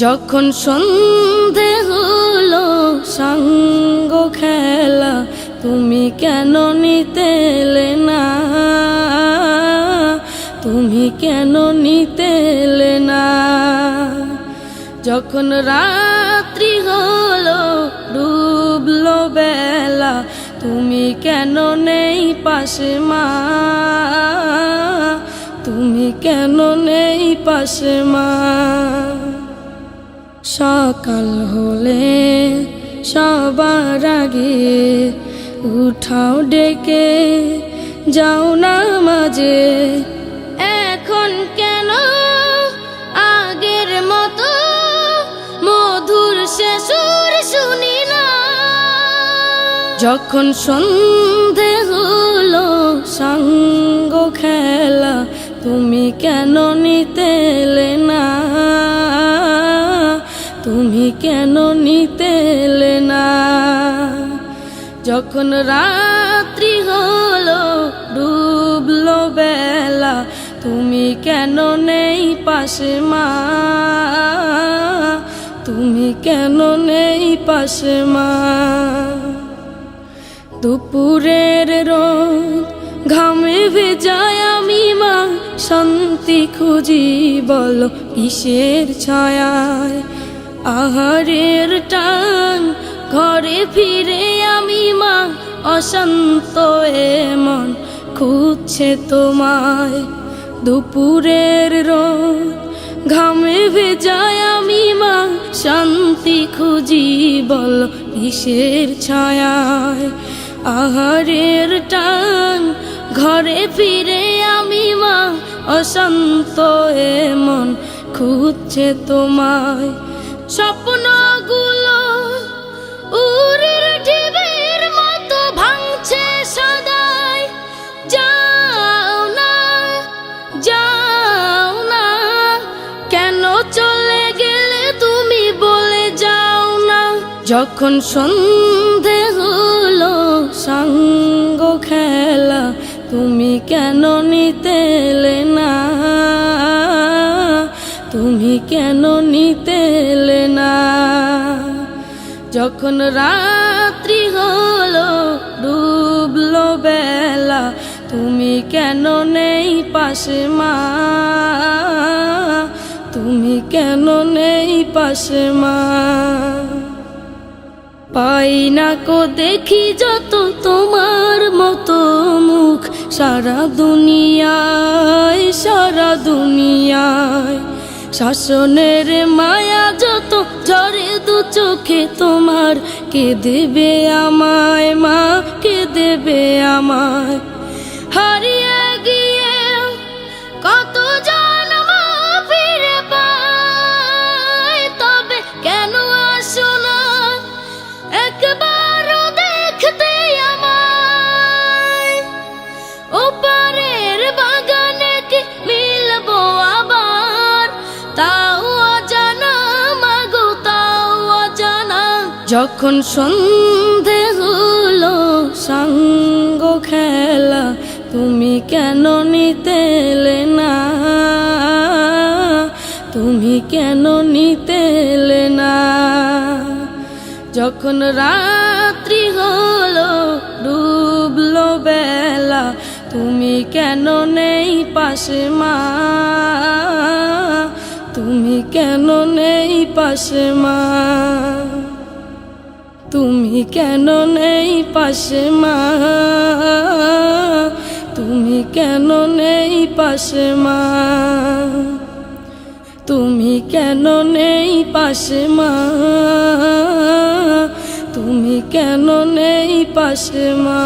যখন সন্ধে হলো সাঙ্গ খেলা, তুমি কেন নিতে এলে না, তুমি কেন নিতে এলে না। যখন রাত্রি হলো ডুবলো বেলা, তুমি কেন নেই পাশে মা, তুমি কেন নেই পাশে মা। সকাল হলে সবার আগে উঠাও ডেকে যাও নামাজে, এখন কেন আগের মতো মধুর সে সুর শুনি না। যখন সন্ধে হলো সাঙ্গ খেলা, তুমি কেন নিতে এলে না, তুমি কেন নিতে এলে না। যখন রাত্রি হলো ডুবলো বেলা, তুমি কেন নেই পাশে মা, তুমি কেন নেই পাশে মা। দুপুরের রোদ ঘামে ভেজায় আমি মা, শান্তি খুঁজি বলো কিসের ছায়ায়। আহারের টান ঘরে ফিরে আমি মা, অশান্ত এ মন খুঁজছে তোমায়। দুপুরের রোদ ঘামে ভেজায় আমি মা, শান্তি খুঁজি বলো কিসের ছায়ায়। আহারের টান ঘরে ফিরে আমি মা, অশান্ত এ মন খুঁজছে তোমায়। স্বপ্নগুলো উড়ের ঢেউয়ের মতো ভাঙছে সদাই, যাও না যাও না, কেন চলে গেলে তুমি বলে যাও না। যখন সন্ধে হলো সাঙ্গ খেলা, তুমি কেন নিতে এলে না, তুমি কেন নিতে এলে না। যখন রাত্রি হলো ডুবলো বেলা, তুমি কেন নেই পাশে মা, তুমি কেন নেই পাশে মা। পাই না কো দেখি যত তোমার মতো মুখ, সারা দুনিয়ায় সারা দুনিয়ায়। শাসনের মায়া যত ঝরে দু চোখে তোমার, কে দেবে আমায় মা, কে দেবে আমায়। হারিয়ে গিয়ে কত জন্ম ফিরে পাই, তবে কেন আসো না একবারও দেখতে আমায়। ওপারের বাগানে কি মিলবো আবার, তাও অজানা মাগো তাও অজানা। যখন সন্ধে হলো সাঙ্গ খেলা, তুমি কেন নিতে এলে না, তুমি কেন নিতে এলে না। যখন রাত্রি হলো ডুবলো বেলা, তুমি কেন নেই পাশে মা, তুমি কেন নেই পাশে মা, তুমি কেন নেই পাশে মা, তুমি কেন নেই পাশে মা, তুমি কেন নেই পাশে মা, তুমি কেন নেই পাশে মা।